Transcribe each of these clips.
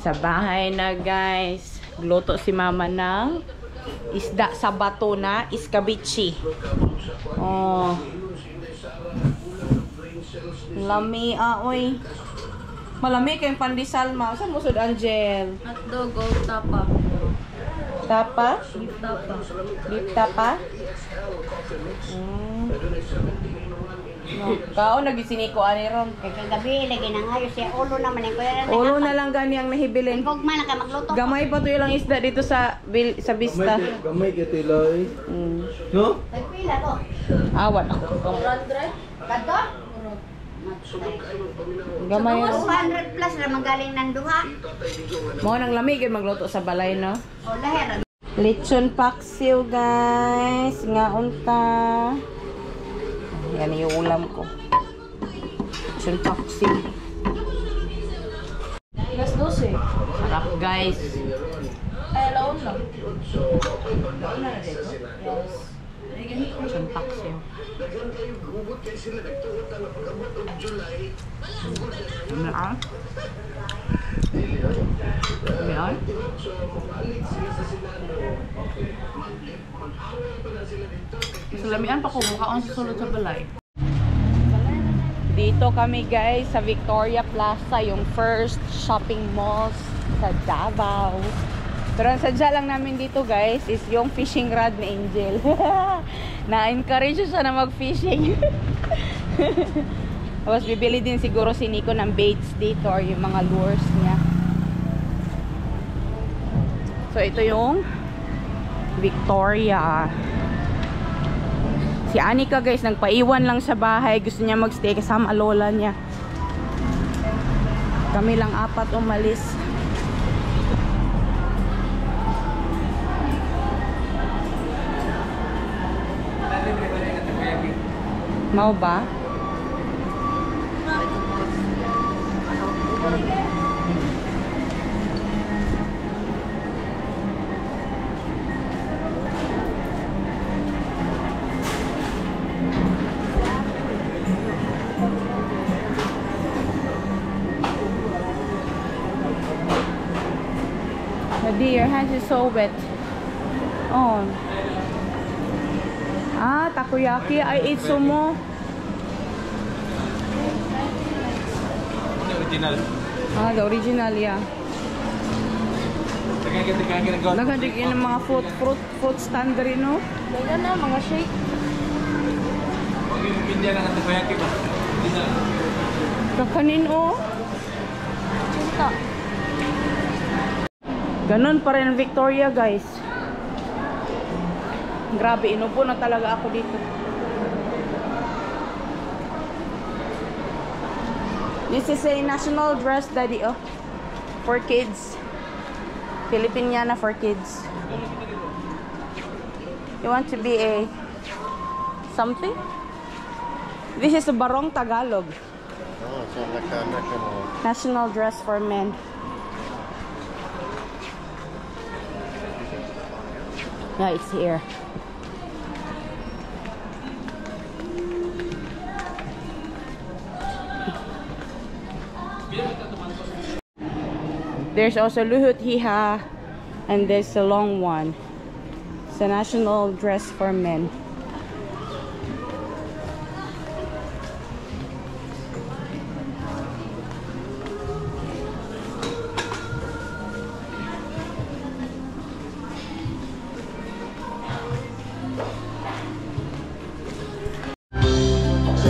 Sa bahay na guys. Gluto si mama ng isda sa bato na iskabichi. Oh. Lami oy. Malami kayong pandesal ma. Saan mo sud Angel? Hotdog o tapa. Tapa? Beef tapa. Beef tapa? No. Kao nagisini ko ani ron. Kagabi lagi na ngayo siya ulo naman yung kuya. Ulo na lang gani ang nahibilin. Kung man ka magluto. Gamay pa to ilang isda dito sa Vista. Gamay kay tiloy. No? Nagpila to. Awan ako. 100? Kadto? Gamay. 200 plus ra magaling nang duha. Mo nang lamig kay magluto sa balay no. O laher. Lechon paksiw guys. Nga unta. Yan yung ulam ko. Lechon paksiw. Las 12. Sarap guys. Ay, laon lang. Yes. Lechon paksiw. Ano? Ayan. Salamian pa ko mukha ang susulod sa balay. Dito kami guys sa Victoria Plaza, yung first shopping malls sa Davao. Pero ang sadya lang namin dito guys is yung fishing rod ni Angel. Na-encourage siya na mag-fishing. Tapos bibili din siguro si Nico ng baits dito or yung mga lures niya. So ito yung Victoria. Si Anika guys nagpaiwan lang sa bahay. Gusto niya magstay kasama lola niya. Kami lang apat umalis. Mau ba? Daddy, your hands is so wet. Oh. Ah, takoyaki. I ate sumo. The original. Ah, the original, yeah. Nagadigin ng mga fruit stand rin, no? Dagan na, mga shake. Hindi lang ang takoyaki ba? Kakanin, oh. Cinta. Ganon pa rin Victoria, guys. Grabe, inupo na talaga ako dito. This is a national dress, Daddy, oh. For kids. Filipiniana for kids. You want to be a something? This is a Barong Tagalog. Oh, so like a National dress for men. Yeah, it's here. There's also Luhut Hiha, and there's a long one. It's a national dress for men.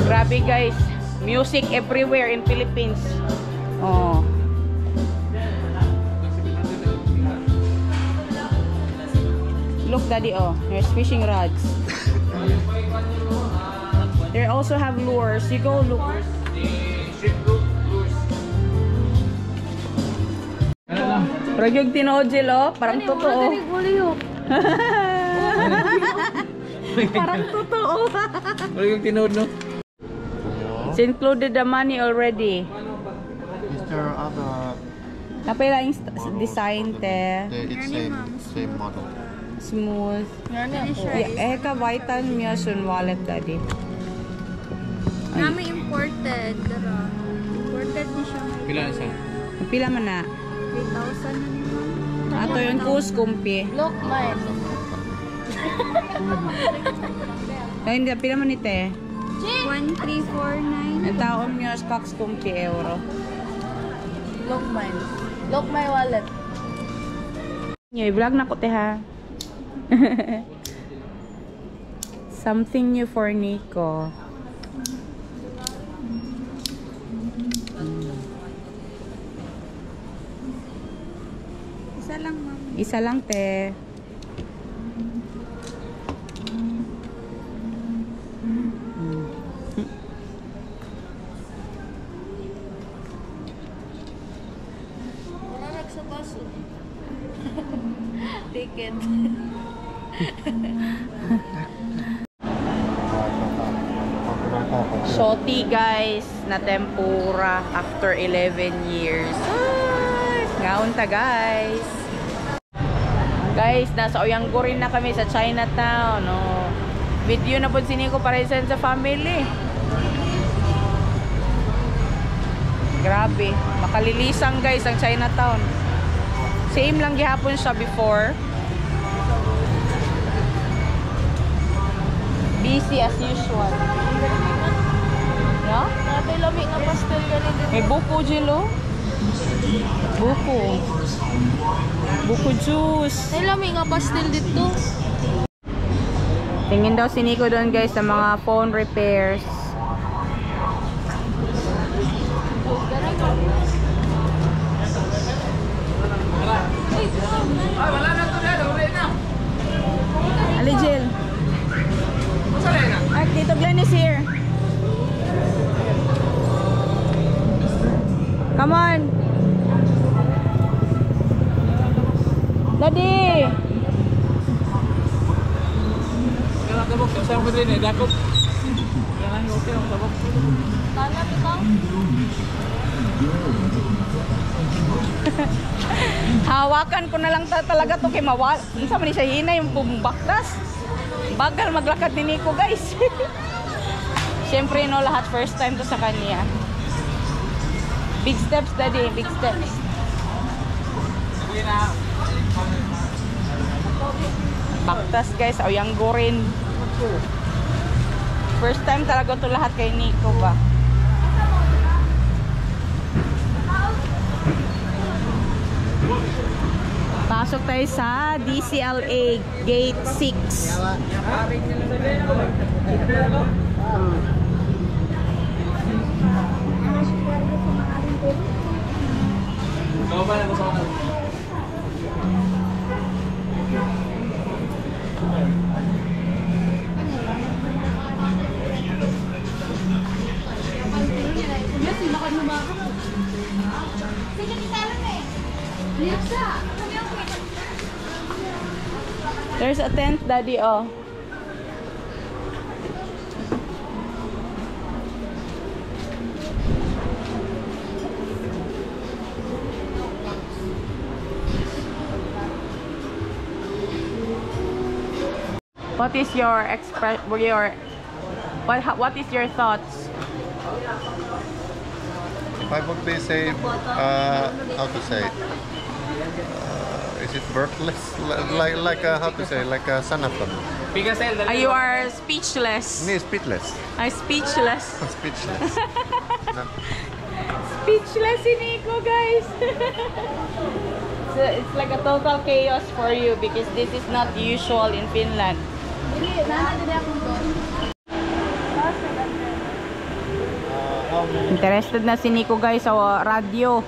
Grabe guys, music everywhere in Philippines. Oh. Look, Daddy, oh, there's fishing rods. They also have lures. You go look. Pero yung tinood sila, parang totoo. Parang totoo. Ano yung tinood, no? It's included the money already. Is there other... Napila yung design te. It's same model. Smooth. Yeah, ka vital niya sun wallet, Daddy. Nami imported. Imported ni siya. Pila na siya? Pila man na? 3,000 na naman. Ato yung kuskumpi. Look, man. Ay, hindi. Pila man ite? 1,349. Ang taon nyo, kakskumpi euro. Look, man. Look, my wallet. Nyo, i-vlog na ko te ha. Something new for Nico. Isa lang, ma'am. Isa lang te. Wala nagsabaso. Ticket. Shoti guys, na tempura after 11 years. Ay, ngaunta guys. Guys, nasa Oyanggo rin na kami sa Chinatown. Oh. Video na po siniko para isa sa family. Grabe, makalilisang guys ang Chinatown. Same lang gihapon siya before. Busy as usual. No? Natay lami nga pastel ganin din. May buko, Jilo. Buko. Buko juice. Natay lami nga pastel dito. Tingin daw si Nico doon guys sa mga phone repairs. Ali, Jill. Ay, Tito Glenn is here. Come on. Daddy. Tanap ikaw? Hawakan ko na lang talaga to kay mawal. Unsa man ni siya hina yung bumbaktas. Bagal maglakad ni Nico, guys. Siyempre no, lahat first time to sa kanya. Big steps, Daddy, big steps. Baktas guys, Oyanggo rin. First time talaga to lahat kay Nico ba. Pasok tayo sa DCLA Gate 6. There's a tent, Daddy, oh. What is your what is your thoughts? If I would be say, how to say, is it birthless? Like how to say, like a sanaton. You are speechless. Me speechless. I'm speechless. Speechless. Speechless si Nico, guys. So it's like a total chaos for you because this is not usual in Finland. Interested na si Nico, guys, sa radio.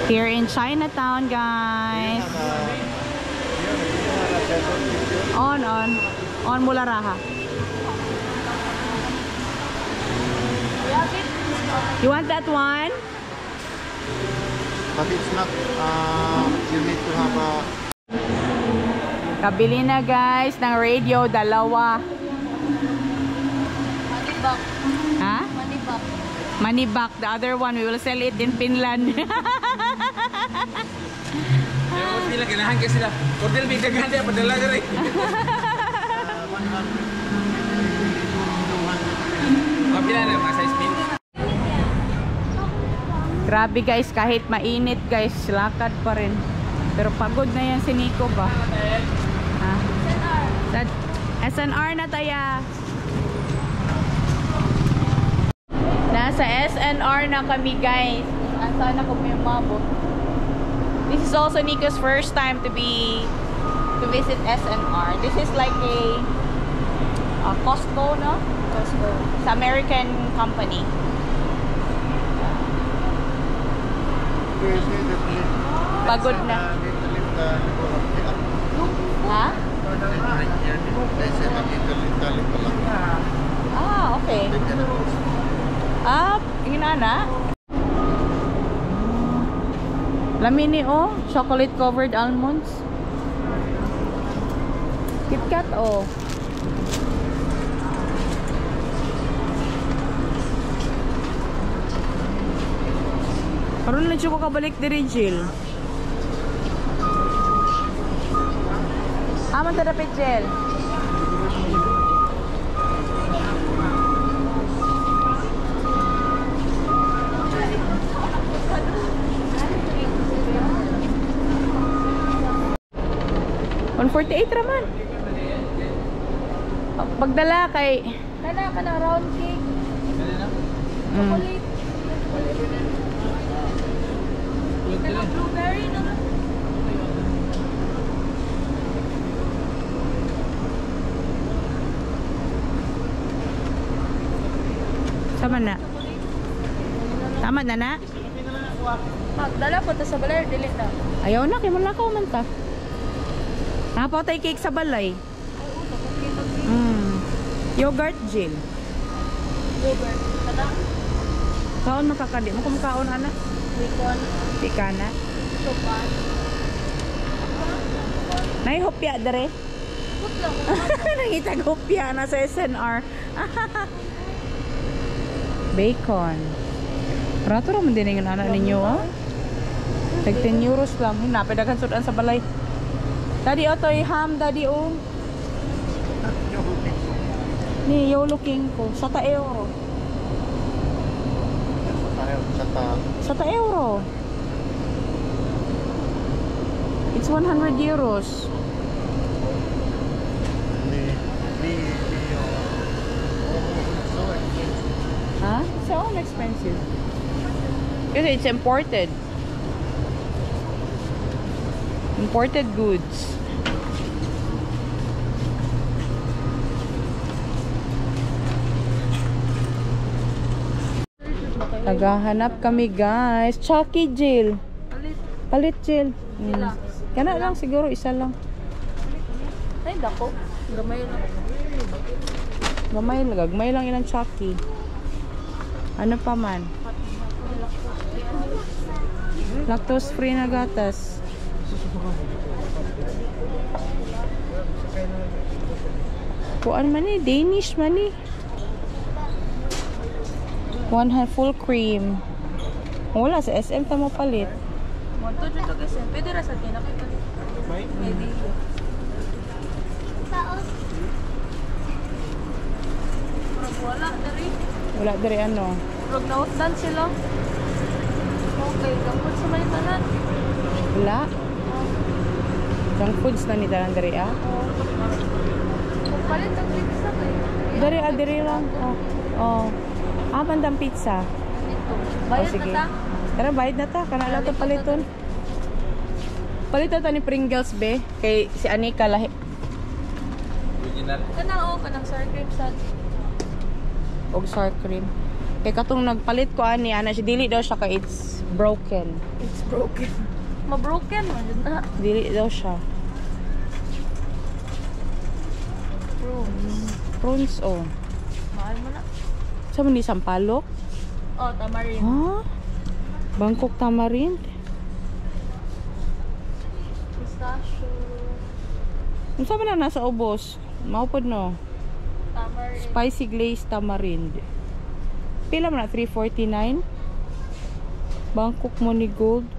Here in Chinatown, guys. On mula raha. You want that one? But it's not, you need to have a... Kabili na guys ng radio, dalawa. Manibak. Ha? Manibak. Money back. The other one, we will sell it in Finland. Sila ganahan ka sila. Hotel big daghan dia padala gari. Kapila na mga size pin. Grabe guys, kahit mainit guys, lakad pa rin. Pero pagod na yan si Nico ba? Ha? Sa SNR na taya. Nasa SNR na kami guys. Saan ako may mabot? This is also Nico's first time to visit SNR. This is like a Costco, no? Costco. It's American company. Pagod na. Ha? Ah, okay. Ah, ingin na. Lamini oh, chocolate covered almonds. KitKat oh. Karon lang siya ko kabalik diri Jill. Aman ta dapat Jill. $148 raman. Pagdala kay Kana round cake. Chocolate. Kana blueberry na. Sama na. Tama na na. Magdala po ta sa balay dili ta. Ayaw na kay malakaw man ta. Napatay cake sa balay. Yogurt Jill. Yogurt. Kana Kaon makakadi mo kung kaon ana. bacon. Tikana. Sopan. Nay hopya dere. Put lang. Nangitag hopya na sa SNR. Bacon. Rato ra man din ang anak ninyo ah. Tag 10 euros lang. Hinapedagan sudan sa balay. Daddy otoy ham daddy oh. Ni YOLO King ko. Sata euro. Sata euro. It's 100 euros. Huh? It's so expensive. Because it's imported. Imported goods. Naghahanap kami guys. Chucky Jill. Palit Jill. Kana lang siguro isa lang. Ay dako. Gamay lang. Gagmay lang ilang Chucky. Ano pa man? Lactose free na gatas. Kuan man eh, Danish man eh. One full cream. Wala sa SM ta mo palit. Monto dito kasi. Pwede ra sa tina kay palit. Pwede. Wala dari. Wala diri ano. Rog na utdan sila. Okay, kampot sa malitanan. Wala. Junk foods na ni tanan diri ah. Kung palit ang pizza kay. Diri lang. Oh. Bandang pizza. Bayad sige. na ta. Tara, bayad na ta. Kana lang ito paliton. Paliton ta ni Pringles be. Kay si Anika lahi. Kanang sour cream sa. Og sour cream. Kay katong nagpalit ko ani ana siya dili daw siya kay it's broken. It's broken. Ma-broken man jud na. Dili daw siya. Prawns oh. Mahal mo na. Sa man di sampalok? Oh, tamarind. Ha? Bangkok tamarind? Pistachio. Unsa man na nasa ubos? Maupod no. Tamarind. Spicy glazed tamarind. Pila man na 349? Bangkok Money Gold.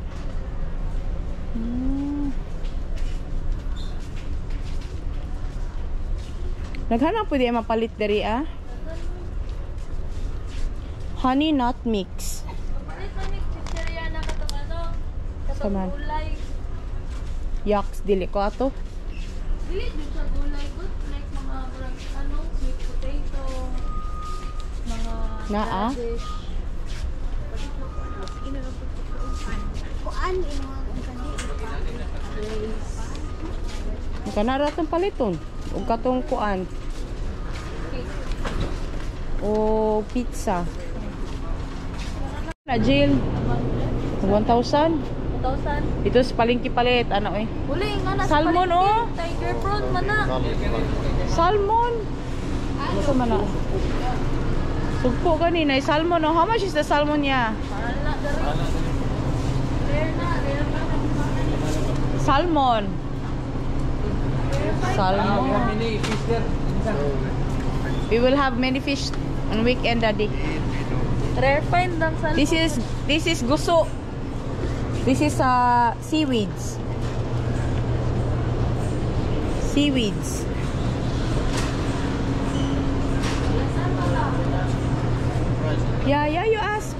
Naghanap po di mapalit dari ah. Honey nut mix. Palit man ni chicken. Saman. Gulay. Yaks, dili ko ato. Dili din sa gulay good. Like mga ano, sweet potato. Mga Naa? radish. Kuan ino ang kani. Kanara itong paliton. O katong kuan. O pizza. Na Jill. 1,000. 1,000. Ito sa palengke palit. Ano eh? Uli nga nasa Salmon, palengke. oh. Tiger prawn man na. Salmon. Ano sa mana? Sugpo ganina. Salmon oh. How much is the salmon niya? Wala dari. Rare na. Salmon. Salmon. Mini fish there. We will have many fish on weekend, Daddy. Rare find lang sa This is guso. This is seaweeds. Seaweeds. Yeah, you ask.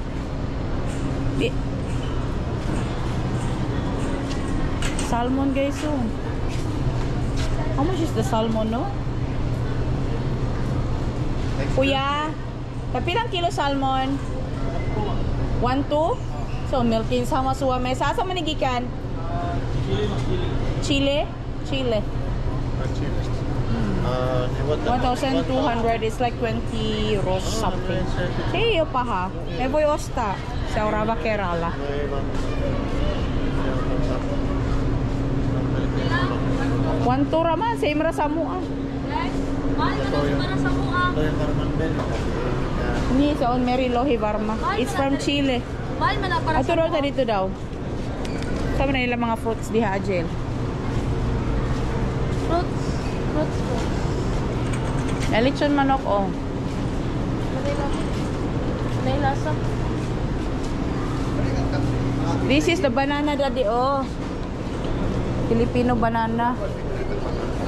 Salmon guys, so. How much is the salmon, no? Kuya, kapilang kilo salmon? 1, 2? So, milkin sama suwa may sa manigikan? Chile? Chile. 1,200 is like 20 euros something. Hey, yo pa ha. May boy osta sa Orava Kerala. One tour man, same ra sa mua. Mahal na lang para sa mua. Ni sa on Mary Lohi Varma. It's from Chile. Mahal man na para Ato sa daw mua. dito daw. Sama na nila mga fruits diha Ajel. Fruits. Lechon manok oh. May lasa. This is the banana daddy oh. Filipino banana.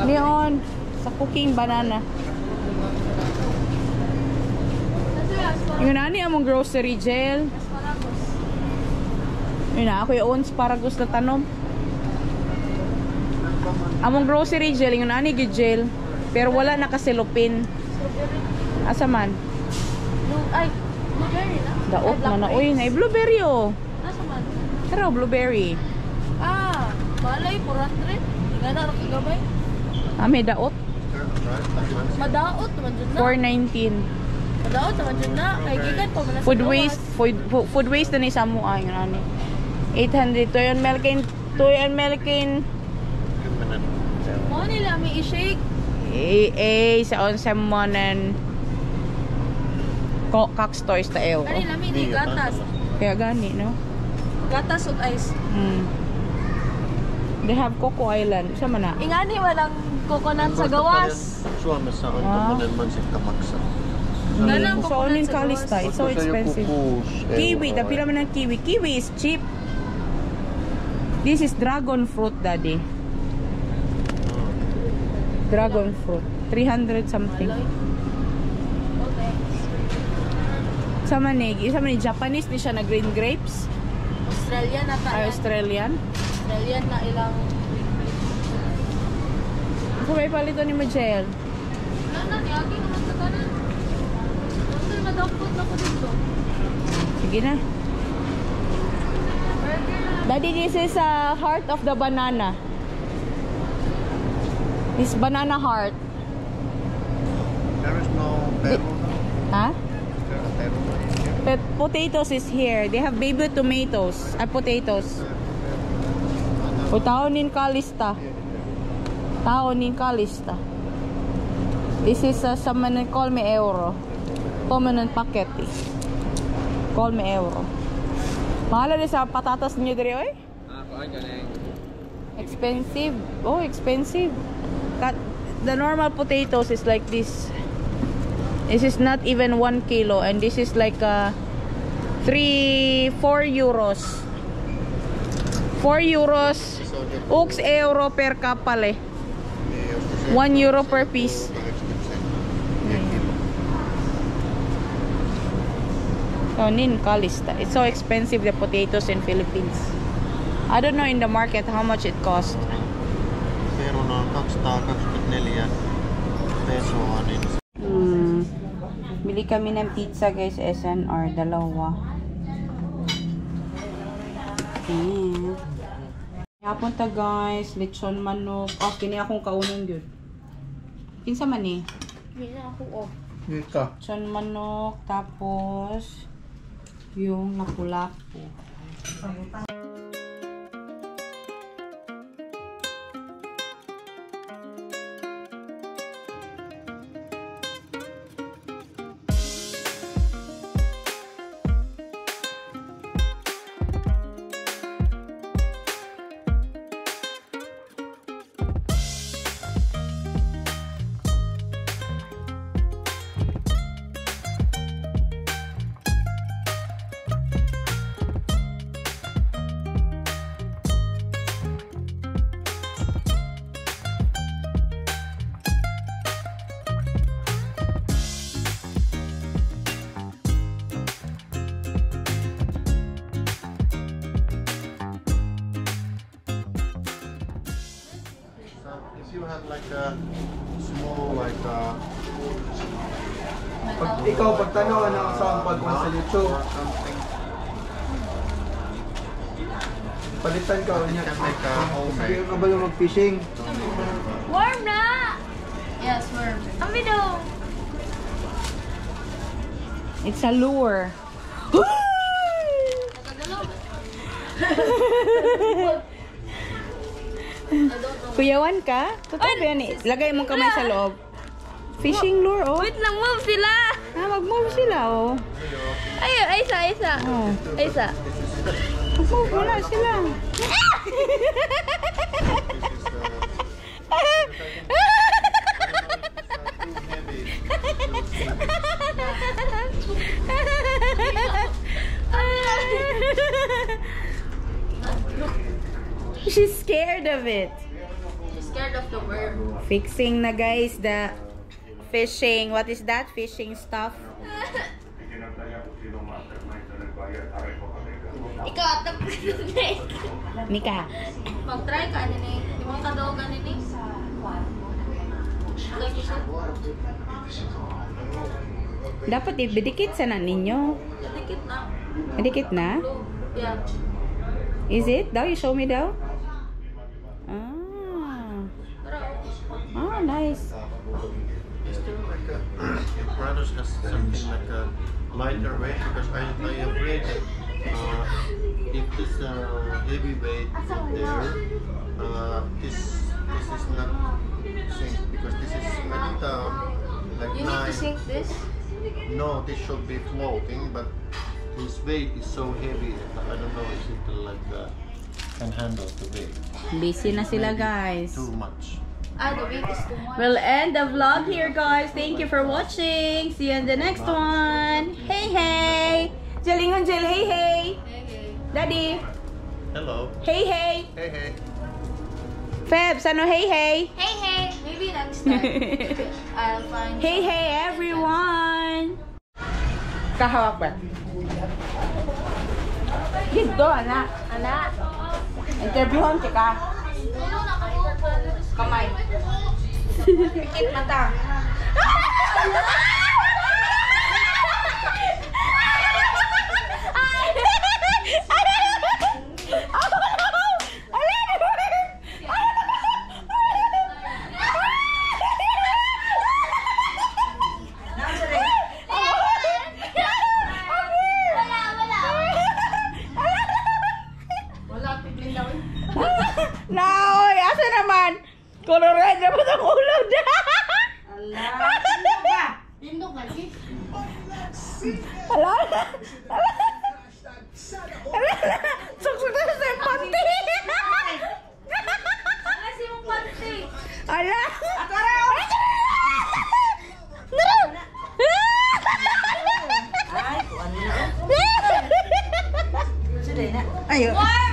Neon sa cooking banana. Yung nani among grocery gel. Yun na, ako yung asparagus na tanom. Among grocery gel, yung nani yung gel. Pero wala nakasilupin. Asa man? Blueberry na. Daot man na. Uy, na blueberry oh. Nasa man? Pero blueberry. Malay, 400. Nga na, nakagabay. May daot. Madaot naman dyan na. 419. Madaot naman dyan na. Kay gigan pa man na sa Food gawas. waste. Food waste na ni Samu ay yung nani. 800. Toy and melkin. Mo nila may i-shake. Sa onsemonen. Cox toys ta ew. Kanila may di gatas. Kaya gani, no? Gatas ug ice. They have Coco Island. Sa man na? Ingani walang coconut sa gawas. Suomessa on Wow. tommonen mansikka maksaa. Ganang So coconut in sa Calista, gawas. it's so expensive. Kiwi, tapila man ng kiwi. Kiwi is cheap. This is dragon fruit, daddy. Dragon fruit. 300 something. Okay. Sa manig, Japanese ni siya na green grapes. Australian na ta. Australian. Australian na ilang. So may palito ni Majel. Wala na, niyagi naman sa tanan. Kasi madapot na ko dito. Sige na. Daddy, this is heart of the banana. This banana heart. There is no peru. Huh? There is peru. But potatoes is here. They have baby tomatoes. Potatoes. O taonin kalista. Taonin kalista. This is someone call me euro. Permanent packet. Call me euro. Mahal na sa patatas niyo diri oy. Expensive. Oh, expensive. The normal potatoes is like this. This is not even 1 kilo, and this is like 4 euros. 4 euros. Ux euro per kapale. 1 euro per piece. So, nin kalista. It's so expensive, the potatoes in Philippines. I don't know in the market how much it cost. Peruna on 224 pesoa niin. Bili kami ng pizza guys, SNR, dalawa. Napunta guys, lechon manok. Oh, kini akong kaunon yun. Kinsa man eh? Hindi na ako, oh. Dito. Lechon manok, tapos yung lapu-lapu. If you have like a small like Pag ikaw pagtanaw na sa pagkuha sa YouTube, or something, palitan ka you niya. can make a Sabi homemade. ka ba yung mag-fishing? Warm na! Yes, warm. Ang video! It's a lure. Nagagalaw. I don't know. Kuyawan ka? Totoo ba yan eh? Lagay mong kamay sa loob. Fishing lure, oh. Wait lang, move sila! Ah, mag-move sila, oh. Ay, isa. Oh. Isa. Mag-move mo na sila. She's scared of it. She's scared of the worm. Fixing na guys the fishing. What is that? Fishing stuff. Ikaw, atap ka na. Mika. Mag-try ka, nini. Yung ka daw ka, nini. Like you said. Dapat ibidikit sana ninyo. Dikit na. Dikit na? Blue. Yeah. Is it? Daw, you show me daw? Ah. Pero, Ah, nice. Is there like a your brothers has something like a lighter weight because I afraid that if this heavy weight there this is not sink because this is like you need to nine. sink this. No, this should be floating, but his weight is so heavy. I don't know if it like can handle the weight. Busy na sila Maybe guys. Too much. The weight is too much. We'll end the vlog here guys. Thank you for watching. See you in the next one. Hey, hey. Jalingon Jel, hey, hey. Hey. Daddy. Hello. Hey, hey. Hey, hey. Febs, ano hey, hey? Hey. Maybe next time. I'll find. Hey, hey everyone. Kahawak ba? Dito, anak. Anak. Interviewon ka. Kamay. Pikit mata. Naoy, asa naman? Colorado na ba ang ulo na? Tindog lagi. Ala na. Ala na. Suksok na sa panty. Ano si mong panty? Ala. Ay, ayo.